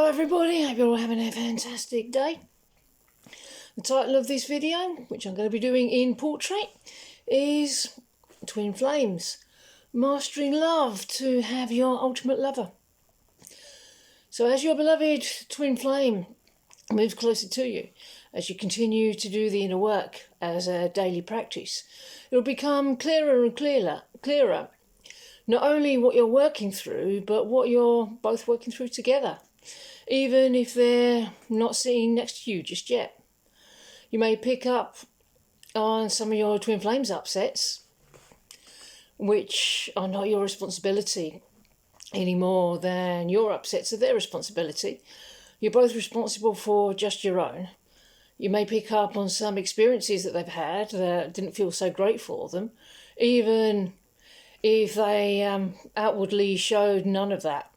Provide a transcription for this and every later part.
Hello everybody, I hope you're all having a fantastic day. The title of this video, which I'm going to be doing in portrait, is Twin Flames, Mastering Love to Have Your Ultimate Lover. So as your beloved twin flame moves closer to you, as you continue to do the inner work as a daily practice, it will become clearer and clearer, not only what you're working through, but what you're both working through together, even if they're not sitting next to you just yet. You may pick up on some of your twin flames upsets, which are not your responsibility any more than your upsets are their responsibility. You're both responsible for just your own. You may pick up on some experiences that they've had that didn't feel so great for them, even if they outwardly showed none of that.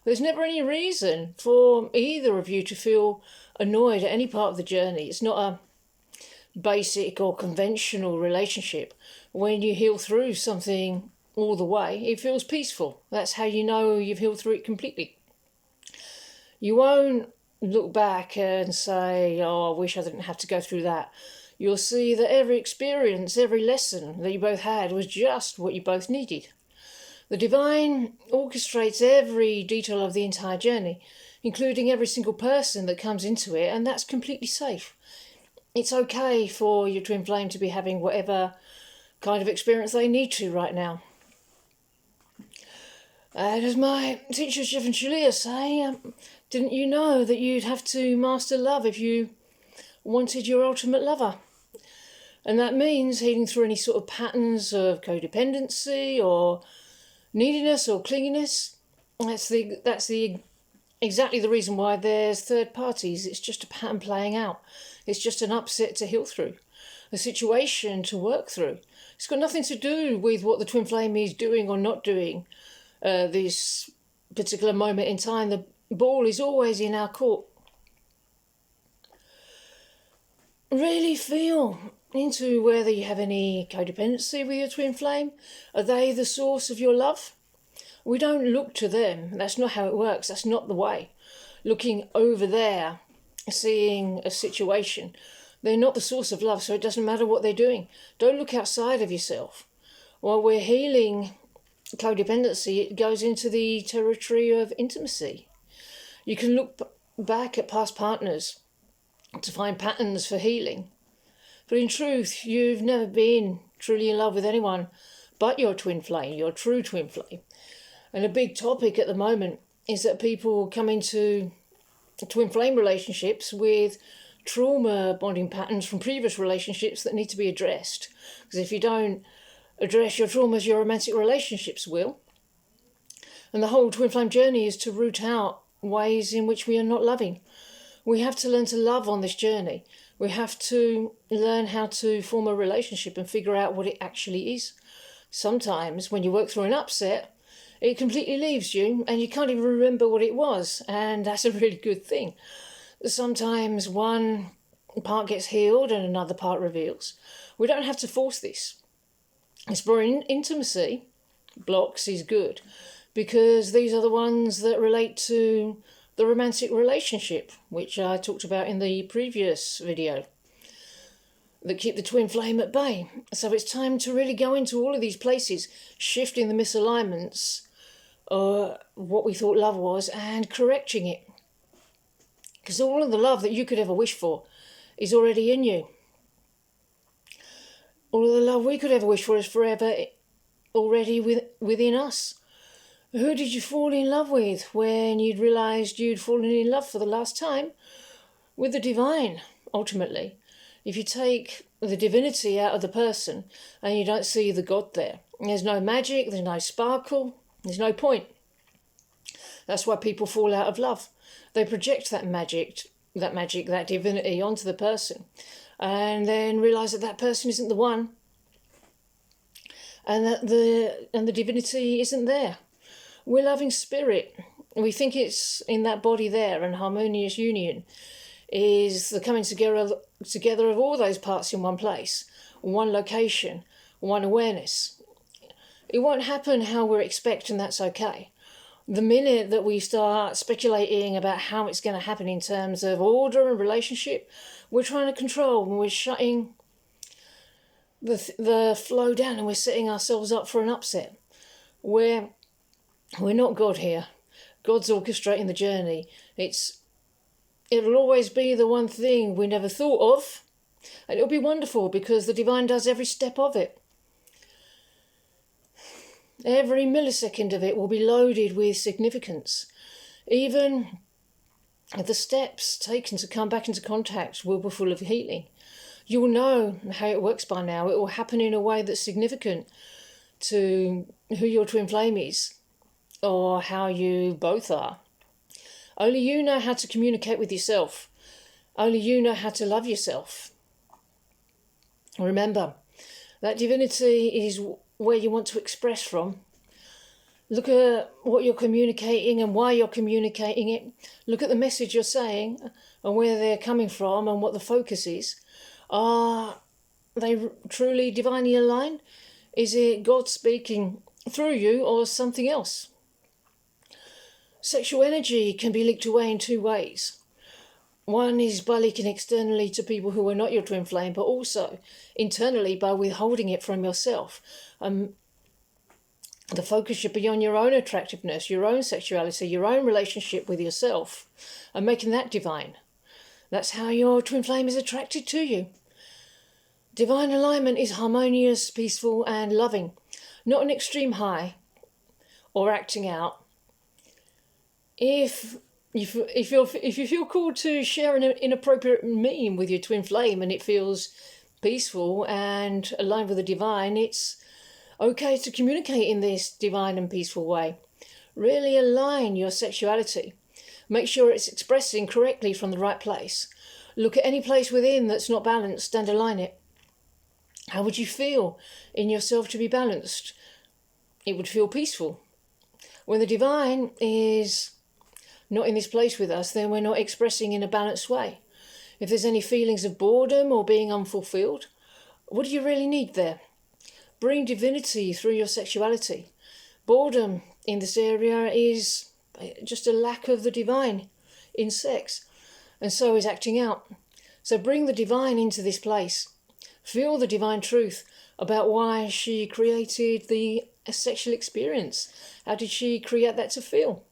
There's never any reason for either of you to feel annoyed at any part of the journey. It's not a basic or conventional relationship. When you heal through something all the way, it feels peaceful. That's how you know you've healed through it completely. You won't look back and say, oh, I wish I didn't have to go through that. You'll see that every experience, every lesson that you both had was just what you both needed. The divine orchestrates every detail of the entire journey, including every single person that comes into it, and that's completely safe. It's okay for your twin flame to be having whatever kind of experience they need to right now. And as my teacher Jeff and Shalia say, didn't you know that you'd have to master love if you wanted your ultimate lover? And that means healing through any sort of patterns of codependency or neediness or clinginess. That's exactly the reason why there's third parties. It's just a pattern playing out. It's just an upset to heal through, a situation to work through. It's got nothing to do with what the twin flame is doing or not doing this particular moment in time. The ball is always in our court. Really feel into whether you have any codependency with your twin flame. Are they the source of your love? We don't look to them. That's not how it works. That's not the way. Looking over there, seeing a situation. They're not the source of love, so it doesn't matter what they're doing. Don't look outside of yourself. While we're healing codependency, it goes into the territory of intimacy. You can look back at past partners to find patterns for healing. But in truth, you've never been truly in love with anyone but your twin flame, your true twin flame. And a big topic at the moment is that people come into twin flame relationships with trauma bonding patterns from previous relationships that need to be addressed. Because if you don't address your traumas, your romantic relationships will. And the whole twin flame journey is to root out ways in which we are not loving. We have to learn to love on this journey. We have to learn how to form a relationship and figure out what it actually is. Sometimes when you work through an upset, it completely leaves you and you can't even remember what it was. And that's a really good thing. Sometimes one part gets healed and another part reveals. We don't have to force this. Exploring intimacy blocks is good because these are the ones that relate to the romantic relationship, which I talked about in the previous video, that keep the twin flame at bay. So it's time to really go into all of these places, shifting the misalignments or what we thought love was and correcting it. Because all of the love that you could ever wish for is already in you. All of the love we could ever wish for is forever already within us. Who did you fall in love with when you'd realised you'd fallen in love for the last time? With the divine, ultimately. If you take the divinity out of the person and you don't see the God there, there's no magic, there's no sparkle, there's no point. That's why people fall out of love. They project that magic, that divinity onto the person and then realise that that person isn't the one and that the divinity isn't there. We're loving spirit. We think it's in that body there, and harmonious union is the coming together of all those parts in one place, one location, one awareness. It won't happen how we're expecting, that's okay. The minute that we start speculating about how it's going to happen in terms of order and relationship, we're trying to control and we're shutting the flow down, and we're setting ourselves up for an upset. We're not God here. God's orchestrating the journey. It'll always be the one thing we never thought of, and it'll be wonderful because the divine does every step of it. Every millisecond of it will be loaded with significance. Even the steps taken to come back into contact will be full of healing. You will know how it works by now. It will happen in a way that's significant to who your twin flame is, or how you both are. Only you know how to communicate with yourself. Only you know how to love yourself. Remember, that divinity is where you want to express from. Look at what you're communicating and why you're communicating it. Look at the message you're saying and where they're coming from and what the focus is. Are they truly divinely aligned? Is it God speaking through you or something else? Sexual energy can be leaked away in two ways. One is by leaking externally to people who are not your twin flame, but also internally by withholding it from yourself. The focus should be on your own attractiveness, your own sexuality, your own relationship with yourself, and making that divine. That's how your twin flame is attracted to you. Divine alignment is harmonious, peaceful, and loving, not an extreme high or acting out. If you feel called to share an inappropriate meme with your twin flame and it feels peaceful and aligned with the divine, it's okay to communicate in this divine and peaceful way. Really align your sexuality. Make sure it's expressing correctly from the right place. Look at any place within that's not balanced and align it. How would you feel in yourself to be balanced? It would feel peaceful. When the divine is not in this place with us, then we're not expressing in a balanced way. If there's any feelings of boredom or being unfulfilled, what do you really need there? Bring divinity through your sexuality. Boredom in this area is just a lack of the divine in sex, and so is acting out. So bring the divine into this place. Feel the divine truth about why she created the sexual experience. How did she create that to feel?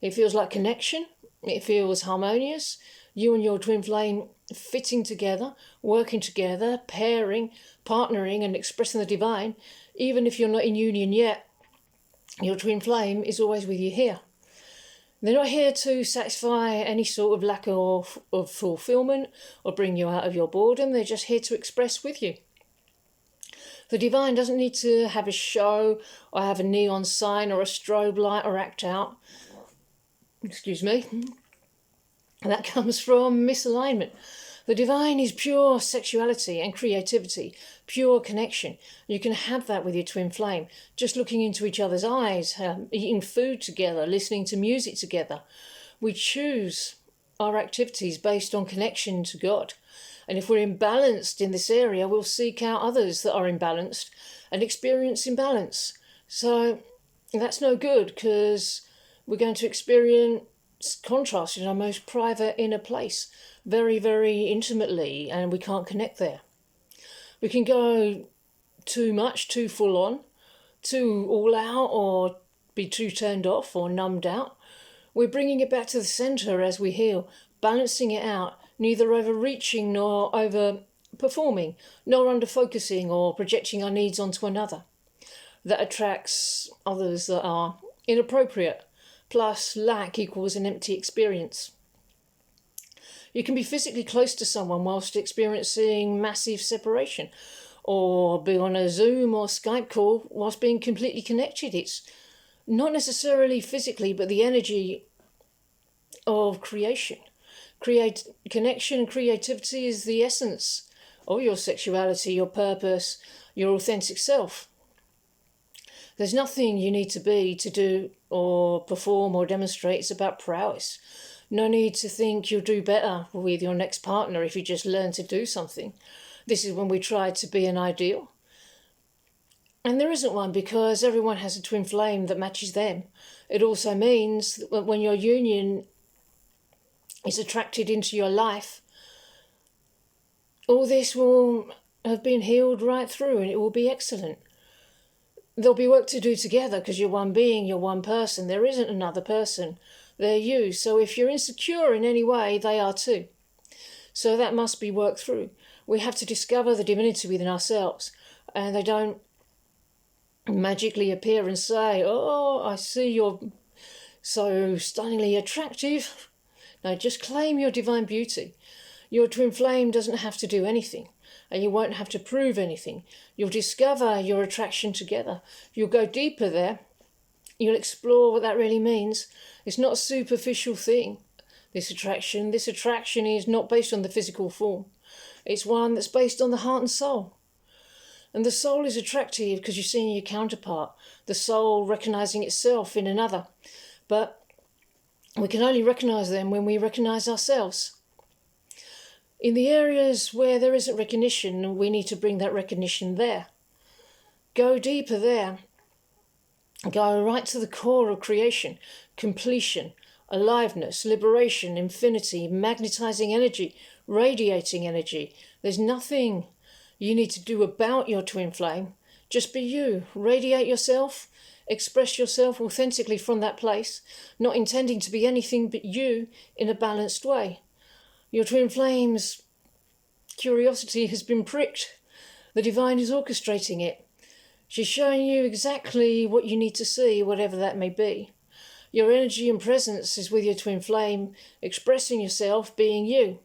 It feels like connection. It feels harmonious. You and your twin flame fitting together, working together, pairing, partnering and expressing the divine. Even if you're not in union yet, your twin flame is always with you here. They're not here to satisfy any sort of lack of fulfillment or bring you out of your boredom. They're just here to express with you. The divine doesn't need to have a show or have a neon sign or a strobe light or act out. Excuse me. That comes from misalignment. The divine is pure sexuality and creativity, pure connection. You can have that with your twin flame, just looking into each other's eyes, eating food together, listening to music together. We choose our activities based on connection to God. And if we're imbalanced in this area, we'll seek out others that are imbalanced and experience imbalance. So that's no good, because we're going to experience contrast in our most private inner place, very, very intimately, and we can't connect there. We can go too much, too full on, too all out, or be too turned off or numbed out. We're bringing it back to the centre as we heal, balancing it out, neither overreaching nor over-performing, nor under-focusing or projecting our needs onto another. That attracts others that are inappropriate, plus lack equals an empty experience. You can be physically close to someone whilst experiencing massive separation, or be on a Zoom or Skype call whilst being completely connected. It's not necessarily physically, but the energy of creation. Connection and creativity is the essence of your sexuality, your purpose, your authentic self. There's nothing you need to be, to do, or perform or demonstrate. It's about prowess. No need to think you'll do better with your next partner if you just learn to do something. This is when we try to be an ideal. And there isn't one, because everyone has a twin flame that matches them. It also means that when your union is attracted into your life, all this will have been healed right through, and it will be excellent. There'll be work to do together, because you're one being, you're one person. There isn't another person. They're you. So if you're insecure in any way, they are too. So that must be worked through. We have to discover the divinity within ourselves, and they don't magically appear and say, "Oh, I see you're so stunningly attractive." No, just claim your divine beauty. Your twin flame doesn't have to do anything, and you won't have to prove anything. You'll discover your attraction together. You'll go deeper there. You'll explore what that really means. It's not a superficial thing, this attraction. This attraction is not based on the physical form. It's one that's based on the heart and soul. And the soul is attractive because you're seeing your counterpart, the soul recognizing itself in another. But we can only recognize them when we recognize ourselves. In the areas where there isn't recognition, we need to bring that recognition there. Go deeper there. Go right to the core of creation, completion, aliveness, liberation, infinity, magnetizing energy, radiating energy. There's nothing you need to do about your twin flame. Just be you. Radiate yourself. Express yourself authentically from that place, not intending to be anything but you in a balanced way. Your twin flame's curiosity has been pricked. The divine is orchestrating it. She's showing you exactly what you need to see, whatever that may be. Your energy and presence is with your twin flame, expressing yourself, being you.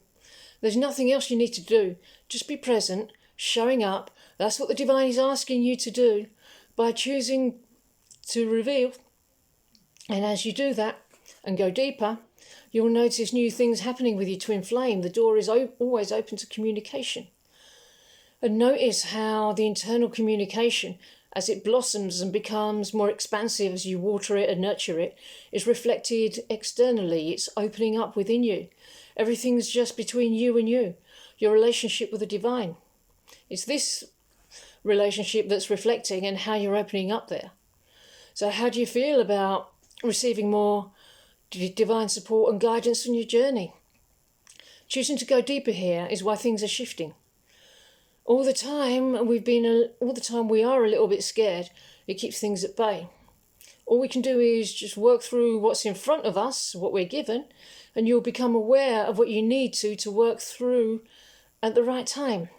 There's nothing else you need to do. Just be present, showing up. That's what the divine is asking you to do by choosing to reveal. And as you do that and go deeper, you'll notice new things happening with your twin flame. The door is always open to communication. And notice how the internal communication, as it blossoms and becomes more expansive as you water it and nurture it, is reflected externally. It's opening up within you. Everything's just between you and you, your relationship with the divine. It's this relationship that's reflecting and how you're opening up there. So how do you feel about receiving more divine support and guidance on your journey? Choosing to go deeper here is why things are shifting. All the time we are a little bit scared. It keeps things at bay. All we can do is just work through what's in front of us, what we're given, and you'll become aware of what you need to work through at the right time.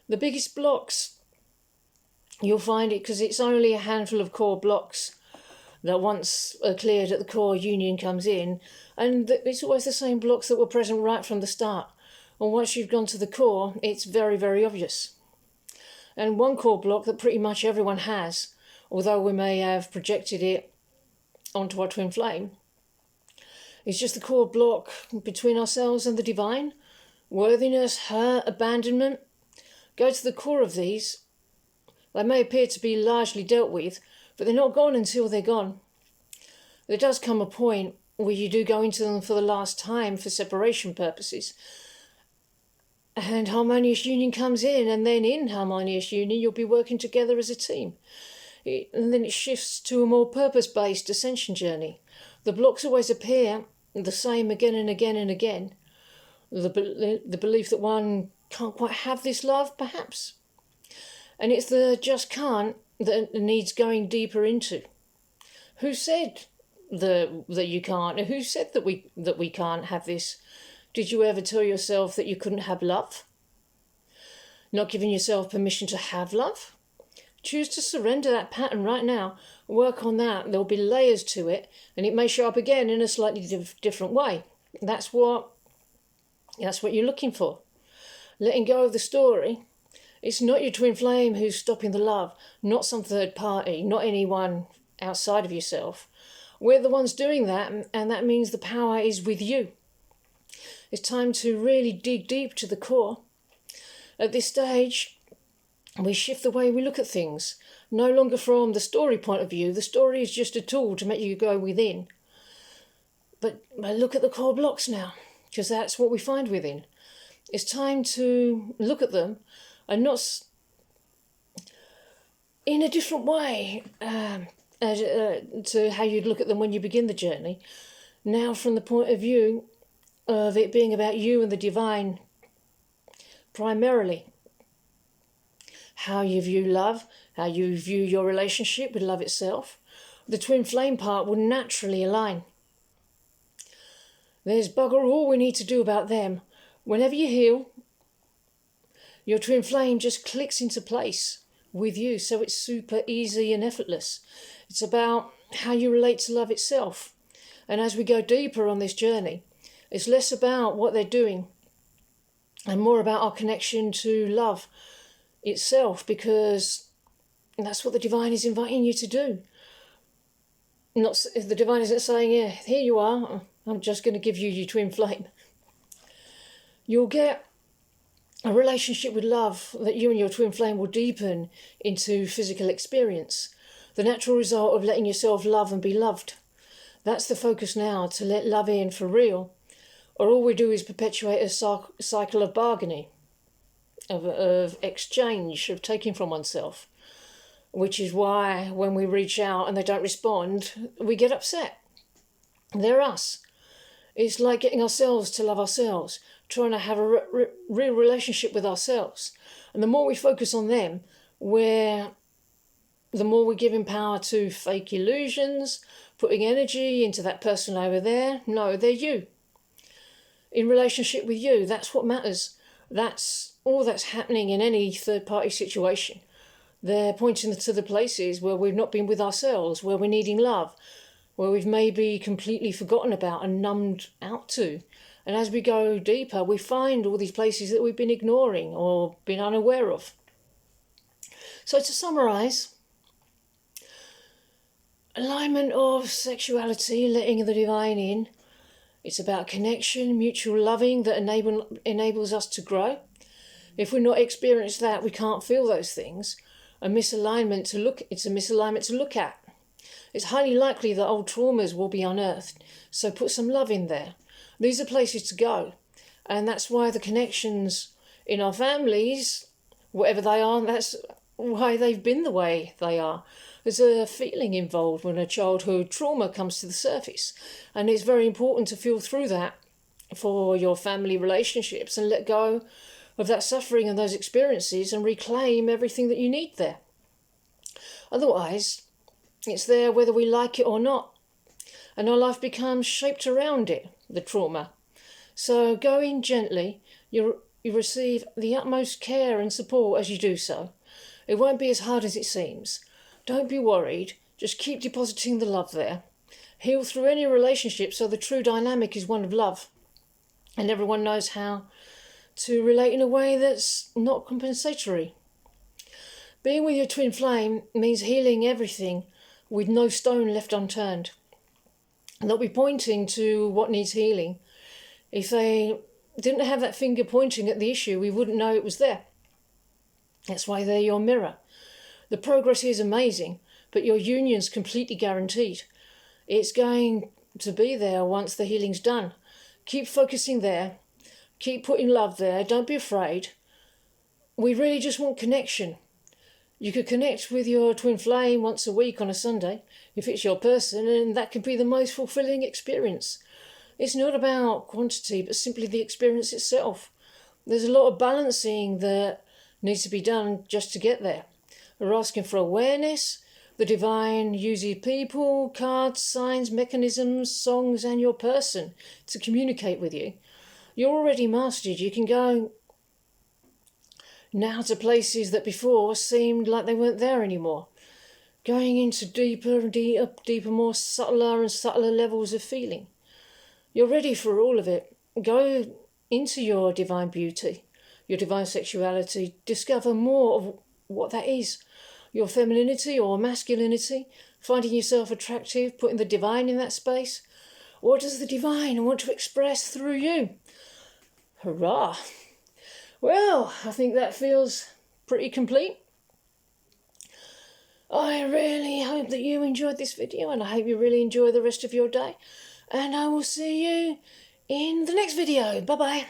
The biggest blocks, you'll find it because it's only a handful of core blocks that once are cleared at the core, union comes in, and it's always the same blocks that were present right from the start. And once you've gone to the core, it's very, very obvious. And one core block that pretty much everyone has, although we may have projected it onto our twin flame, is just the core block between ourselves and the divine. Worthiness, hurt, abandonment. Go to the core of these. They may appear to be largely dealt with, but they're not gone until they're gone. There does come a point where you do go into them for the last time for separation purposes, and harmonious union comes in, and then in harmonious union you'll be working together as a team. And then it shifts to a more purpose-based ascension journey. The blocks always appear the same again and again and again. The belief that one can't quite have this love, perhaps. And it's the just can't that needs going deeper into. Who said that you can't? Who said that we can't have this? Did you ever tell yourself that you couldn't have love? Not giving yourself permission to have love? Choose to surrender that pattern right now. Work on that. There'll be layers to it, and it may show up again in a slightly different way. That's what you're looking for. Letting go of the story. It's not your twin flame who's stopping the love, not some third party, not anyone outside of yourself. We're the ones doing that, and that means the power is with you. It's time to really dig deep to the core. At this stage, we shift the way we look at things, no longer from the story point of view. The story is just a tool to make you go within. But look at the core blocks now, because that's what we find within. It's time to look at them and not... in a different way to how you'd look at them when you begin the journey. Now from the point of view of it being about you and the divine primarily. How you view love, how you view your relationship with love itself. The twin flame part will naturally align. There's bugger all we need to do about them. Whenever you heal, your twin flame just clicks into place with you, so it's super easy and effortless. It's about how you relate to love itself. And as we go deeper on this journey, it's less about what they're doing and more about our connection to love itself, because that's what the divine is inviting you to do. Not the divine isn't saying, yeah, here you are, I'm just going to give you your twin flame. You'll get a relationship with love that you and your twin flame will deepen into physical experience. The natural result of letting yourself love and be loved. That's the focus now, to let love in for real. Or all we do is perpetuate a cycle of bargaining, of exchange, of taking from oneself. Which is why when we reach out and they don't respond, we get upset. They're us. It's like getting ourselves to love ourselves, trying to have a real relationship with ourselves. And the more we focus on them, the more we're giving power to fake illusions, putting energy into that person over there. No, they're you. In relationship with you, that's what matters. That's all that's happening in any third-party situation. They're pointing to the places where we've not been with ourselves, where we're needing love, where we've maybe completely forgotten about and numbed out to. And as we go deeper, we find all these places that we've been ignoring or been unaware of. So to summarise, alignment of sexuality, letting the divine in. It's about connection, mutual loving that enables us to grow. If we're not experiencing that, we can't feel those things. It's a misalignment to look at. It's highly likely that old traumas will be unearthed, so put some love in there. These are places to go, and that's why the connections in our families, whatever they are, that's why they've been the way they are. There's a feeling involved when a childhood trauma comes to the surface, and it's very important to feel through that for your family relationships and let go of that suffering and those experiences and reclaim everything that you need there. Otherwise, it's there whether we like it or not, and our life becomes shaped around it, the trauma. So go in gently, you receive the utmost care and support as you do so. It won't be as hard as it seems. Don't be worried, just keep depositing the love there. Heal through any relationship so the true dynamic is one of love, and everyone knows how to relate in a way that's not compensatory. Being with your twin flame means healing everything with no stone left unturned. And they'll be pointing to what needs healing. If they didn't have that finger pointing at the issue, we wouldn't know it was there. That's why they're your mirror. The progress is amazing, but your union's completely guaranteed. It's going to be there once the healing's done. Keep focusing there. Keep putting love there. Don't be afraid. We really just want connection. You could connect with your twin flame once a week on a Sunday, if it's your person, and that could be the most fulfilling experience. It's not about quantity, but simply the experience itself. There's a lot of balancing that needs to be done just to get there. We're asking for awareness. The divine uses people, cards, signs, mechanisms, songs, and your person to communicate with you. You're already mastered. You can go now to places that before seemed like they weren't there anymore. Going into deeper and deeper, more subtler and subtler levels of feeling. You're ready for all of it. Go into your divine beauty, your divine sexuality. Discover more of what that is. Your femininity or masculinity. Finding yourself attractive, putting the divine in that space. What does the divine want to express through you? Hurrah! Well, I think that feels pretty complete. I really hope that you enjoyed this video, and I hope you really enjoy the rest of your day. And I will see you in the next video. Bye-bye.